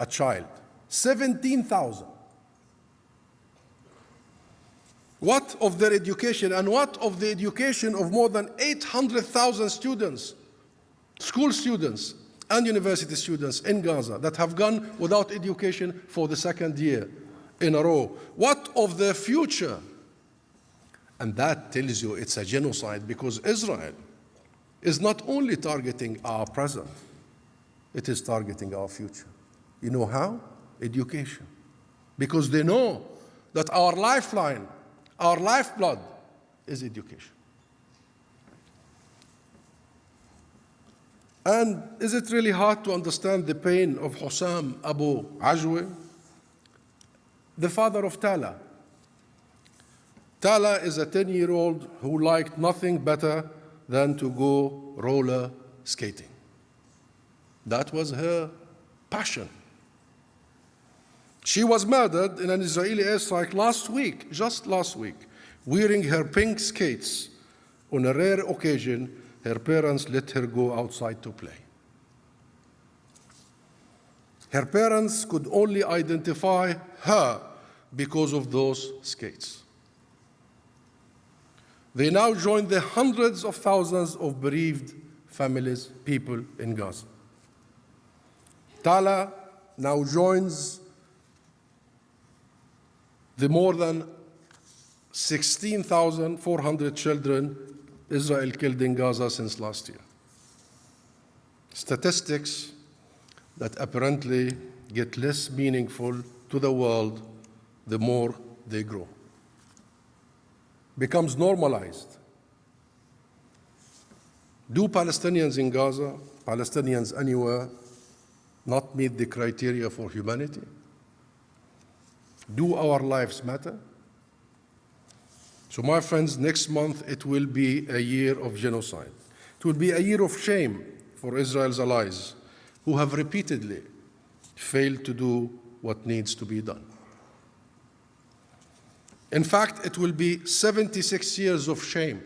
a child. 17,000. What of their education, and what of the education of more than 800,000 students, school students and university students in Gaza that have gone without education for the second year in a row? What of their future? And that tells you it's a genocide, because Israel is not only targeting our present, it is targeting our future. You know how? Education. Because they know that our lifeline, our lifeblood is education. And is it really hard to understand the pain of Husam Abu Ajwe, the father of Tala? Tala is a 10-year-old who liked nothing better than to go roller skating. That was her passion. She was murdered in an Israeli airstrike last week, just last week, wearing her pink skates. On a rare occasion, her parents let her go outside to play. Her parents could only identify her because of those skates. They now join the hundreds of thousands of bereaved families, people in Gaza. Tala now joins the more than 16,400 children Israel killed in Gaza since last year. Statistics that apparently get less meaningful to the world the more they grow. Becomes normalized. Do Palestinians in Gaza, Palestinians anywhere, not meet the criteria for humanity? Do our lives matter? So my friends, next month it will be a year of genocide. It will be a year of shame for Israel's allies, who have repeatedly failed to do what needs to be done. In fact, it will be 76 years of shame.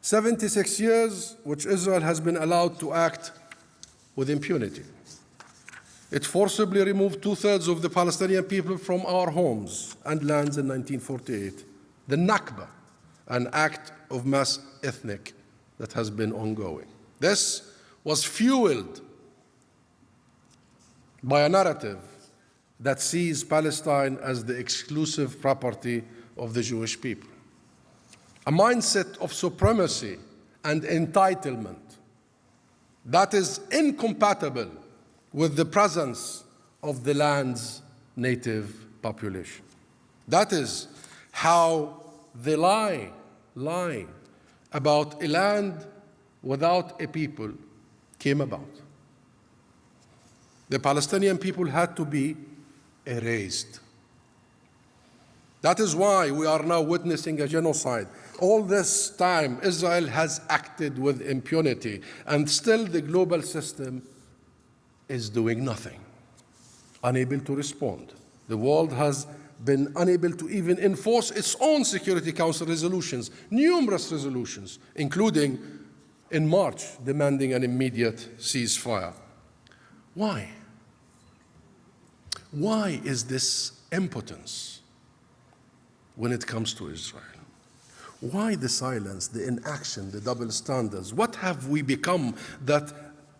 76 years which Israel has been allowed to act with impunity. It forcibly removed 2/3 of the Palestinian people from our homes and lands in 1948. The Nakba, an act of mass ethnic that has been ongoing. This was fueled by a narrative that sees Palestine as the exclusive property of the Jewish people. A mindset of supremacy and entitlement that is incompatible with the presence of the land's native population. That is how the lie about a land without a people came about. The Palestinian people had to be erased. That is why we are now witnessing a genocide. All this time, Israel has acted with impunity, and still the global system is doing nothing, unable to respond. The world has been unable to even enforce its own Security Council resolutions, numerous resolutions, including in March, demanding an immediate ceasefire. Why? Why is this impotence when it comes to Israel? Why the silence, the inaction, the double standards? What have we become that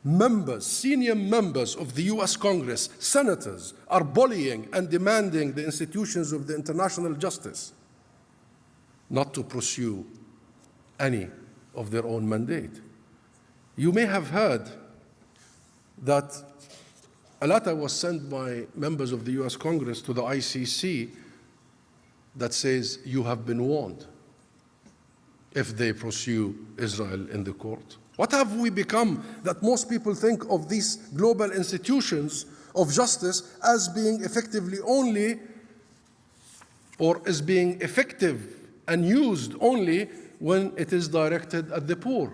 members, senior members of the US Congress, senators, are bullying and demanding the institutions of the international justice not to pursue any of their own mandate? You may have heard that a letter was sent by members of the US Congress to the ICC that says you have been warned if they pursue Israel in the court. What have we become that most people think of these global institutions of justice as being effectively only, or as being effective and used only when it is directed at the poor?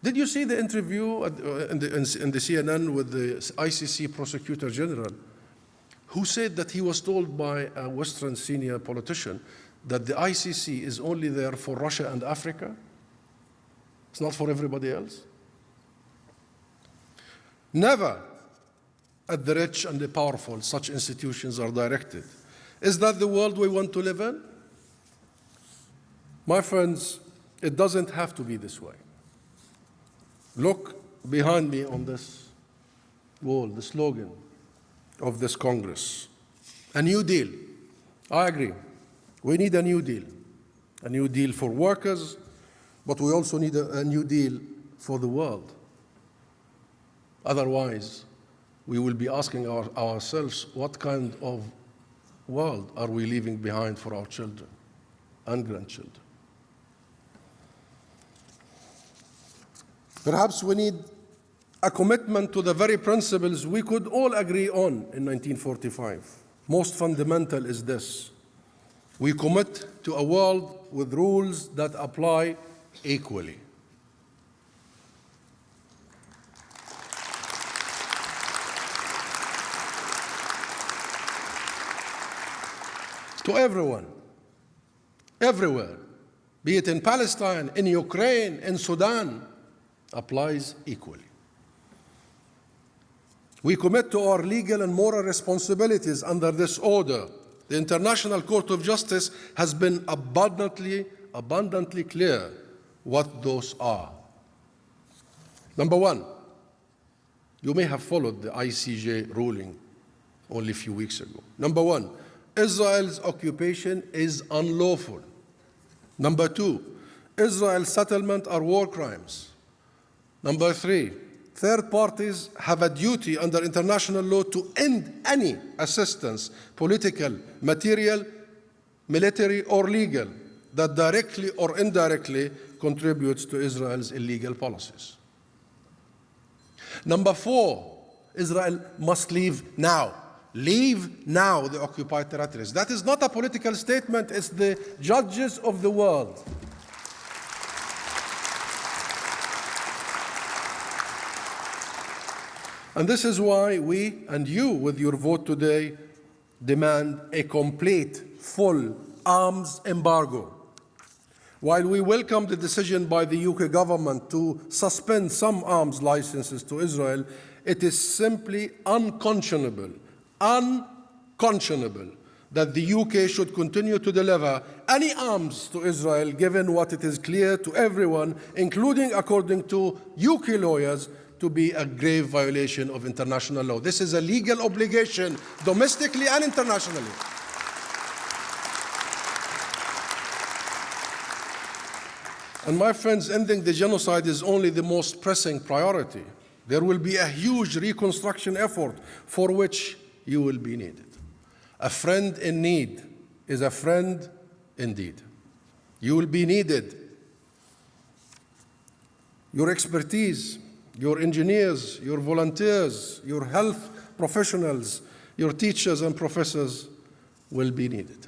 Did you see the interview in the CNN with the ICC Prosecutor General, who said that he was told by a Western senior politician that the ICC is only there for Russia and Africa? It's not for everybody else? Never at the rich and the powerful such institutions are directed. Is that the world we want to live in? My friends, it doesn't have to be this way. Look behind me on this wall, the slogan of this Congress. A new deal. I agree. We need a new deal. A new deal for workers, but we also need a new deal for the world. Otherwise, we will be asking ourselves, what kind of world are we leaving behind for our children and grandchildren? Perhaps we need a commitment to the very principles we could all agree on in 1945. Most fundamental is this: we commit to a world with rules that apply equally. To everyone, everywhere, be it in Palestine, in Ukraine, in Sudan, applies equally. We commit to our legal and moral responsibilities under this order. The International Court of Justice has been abundantly clear what those are. Number one, you may have followed the ICJ ruling only a few weeks ago. Number one, Israel's occupation is unlawful. Number two, Israel's settlement are war crimes. Number three, third parties have a duty under international law to end any assistance, political, material, military, or legal, that directly or indirectly contributes to Israel's illegal policies. Number four, Israel must leave now. Leave now the occupied territories. That is not a political statement, it's the judges of the world. And this is why we and you, with your vote today, demand a complete, full arms embargo. While we welcome the decision by the UK government to suspend some arms licenses to Israel, it is simply unconscionable that the UK should continue to deliver any arms to Israel, given what it is clear to everyone, including according to UK lawyers, to be a grave violation of international law. This is a legal obligation, domestically and internationally. And my friends, ending the genocide is only the most pressing priority. There will be a huge reconstruction effort for which you will be needed. A friend in need is a friend indeed. You will be needed. Your expertise, your engineers, your volunteers, your health professionals, your teachers and professors will be needed.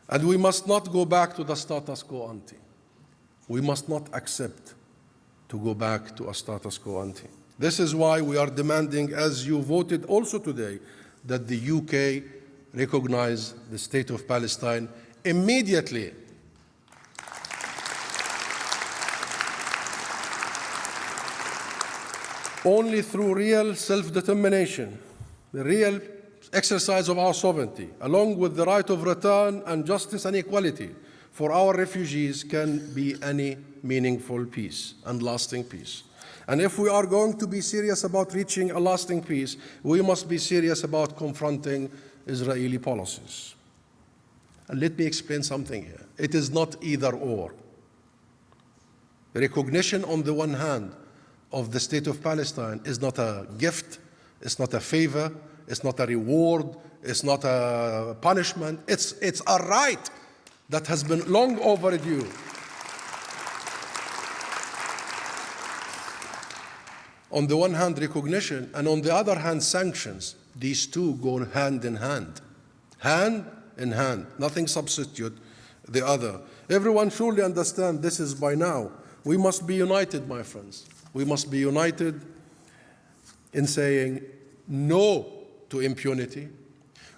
And we must not go back to the status quo ante. We must not accept to go back to a status quo ante. This is why we are demanding, as you voted also today, that the UK recognize the state of Palestine immediately. Only through real self-determination, the real exercise of our sovereignty, along with the right of return and justice and equality for our refugees, can be any meaningful peace and lasting peace. And if we are going to be serious about reaching a lasting peace, we must be serious about confronting Israeli policies. And let me explain something here. It is not either or. Recognition on the one hand of the state of Palestine is not a gift, it's not a favor, it's not a reward, it's not a punishment, it's a right that has been long overdue. On the one hand, recognition, and on the other hand, sanctions. These two go hand in hand. Hand in hand. Nothing substitute the other. Everyone surely understands this is by now. We must be united, my friends. We must be united in saying no to impunity.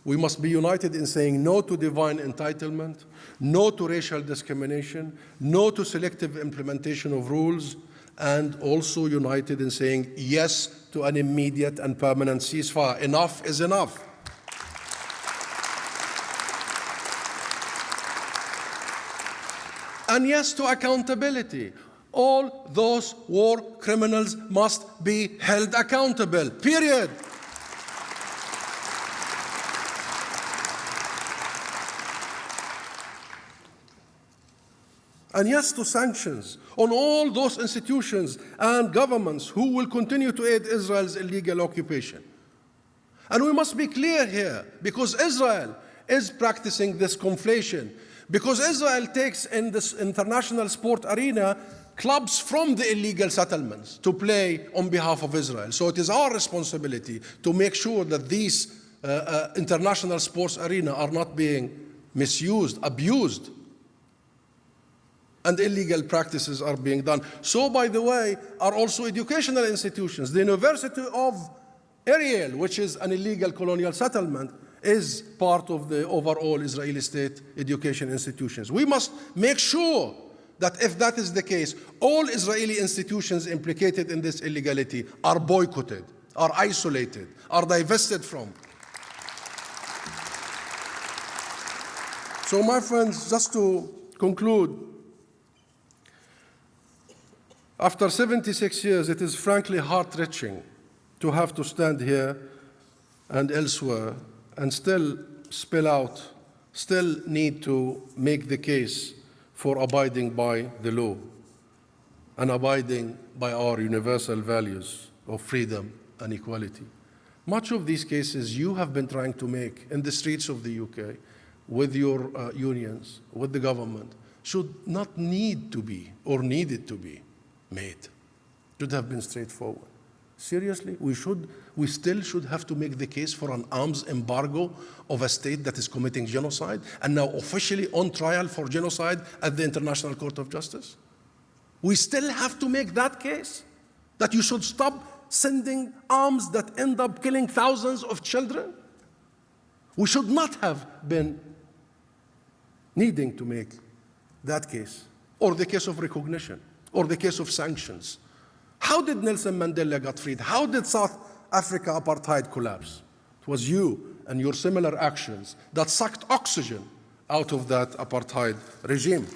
We must be united in saying no to divine entitlement, no to racial discrimination, no to selective implementation of rules, and also united in saying yes to an immediate and permanent ceasefire. Enough is enough. And yes to accountability. All those war criminals must be held accountable, period. And yes to sanctions on all those institutions and governments who will continue to aid Israel's illegal occupation. And we must be clear here, because Israel is practicing this conflation, because Israel takes in this international sport arena clubs from the illegal settlements to play on behalf of Israel. So it is our responsibility to make sure that these international sports arena are not being misused, abused, and illegal practices are being done. So, by the way, are also educational institutions. The University of Ariel, which is an illegal colonial settlement, is part of the overall Israeli state education institutions. We must make sure that if that is the case, all Israeli institutions implicated in this illegality are boycotted, are isolated, are divested from. So, my friends, just to conclude, after 76 years, it is frankly heart-wrenching to have to stand here and elsewhere and still spell out, still need to make the case for abiding by the law and abiding by our universal values of freedom and equality. Much of these cases you have been trying to make in the streets of the UK with your unions, with the government, should not need to be or needed to be made. Should have been straightforward. Seriously, we still should have to make the case for an arms embargo of a state that is committing genocide and now officially on trial for genocide at the International Court of Justice? We still have to make that case, that you should stop sending arms that end up killing thousands of children? We should not have been needing to make that case, or the case of recognition, or the case of sanctions. How did Nelson Mandela get freed? How did South Africa apartheid collapse? It was you and your similar actions that sucked oxygen out of that apartheid regime.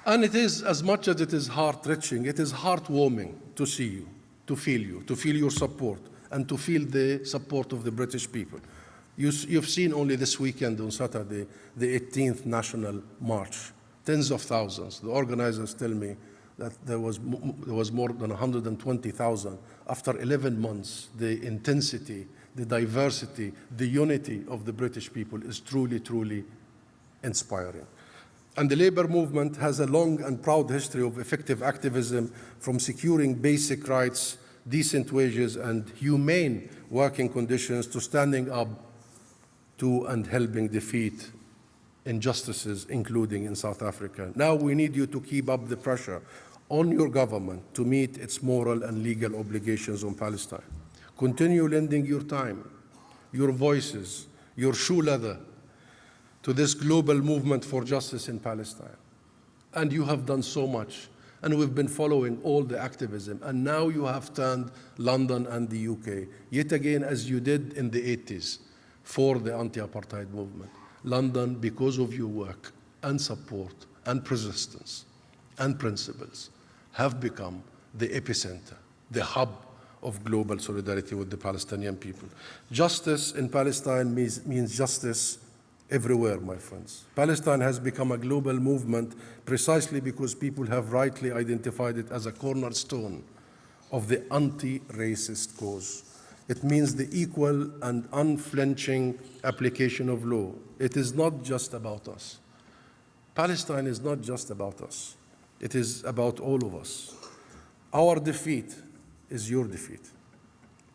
And it is, as much as it is heart-wrenching, it is heartwarming to see you, to feel your support, and to feel the support of the British people. You've seen only this weekend on Saturday, the 18th National March, tens of thousands. The organizers tell me that there was more than 120,000. After 11 months, the intensity, the diversity, the unity of the British people is truly, truly inspiring. And the labor movement has a long and proud history of effective activism, from securing basic rights, decent wages, and humane working conditions, to standing up to and helping defeat injustices, including in South Africa. Now we need you to keep up the pressure on your government to meet its moral and legal obligations on Palestine. Continue lending your time, your voices, your shoe leather to this global movement for justice in Palestine. And you have done so much, and we've been following all the activism, and now you have turned London and the UK, yet again, as you did in the 80s, for the anti-apartheid movement. London, because of your work and support and persistence and principles, have become the epicenter, the hub of global solidarity with the Palestinian people. Justice in Palestine means justice everywhere, my friends. Palestine has become a global movement precisely because people have rightly identified it as a cornerstone of the anti-racist cause. It means the equal and unflinching application of law. It is not just about us. Palestine is not just about us. It is about all of us. Our defeat is your defeat.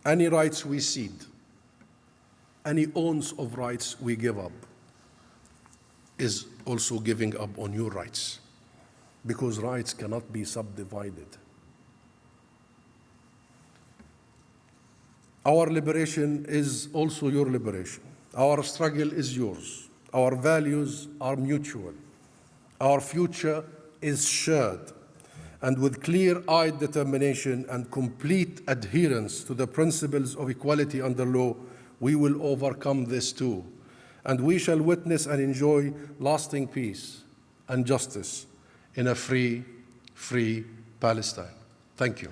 Any rights we cede, any ounce of rights we give up, is also giving up on your rights, because rights cannot be subdivided. Our liberation is also your liberation. Our struggle is yours. Our values are mutual. Our future is shared. And with clear-eyed determination and complete adherence to the principles of equality under law, we will overcome this too. And we shall witness and enjoy lasting peace and justice in a free Palestine. Thank you.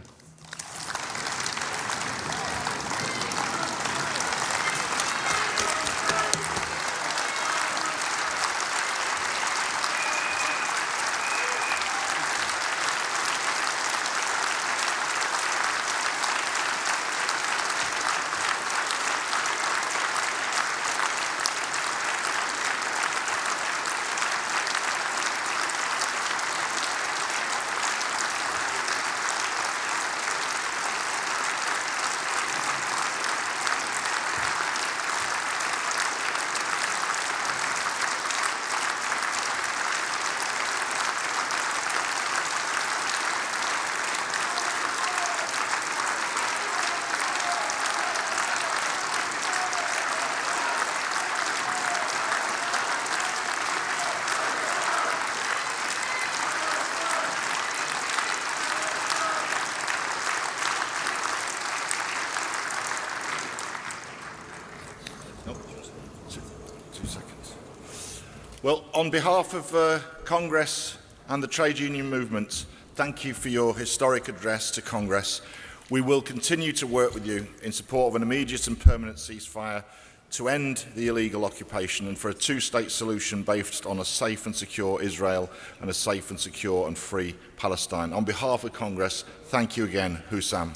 Well, on behalf of Congress and the trade union movement, thank you for your historic address to Congress. We will continue to work with you in support of an immediate and permanent ceasefire to end the illegal occupation and for a two-state solution based on a safe and secure Israel and a safe and secure and free Palestine. On behalf of Congress, thank you again, Husam.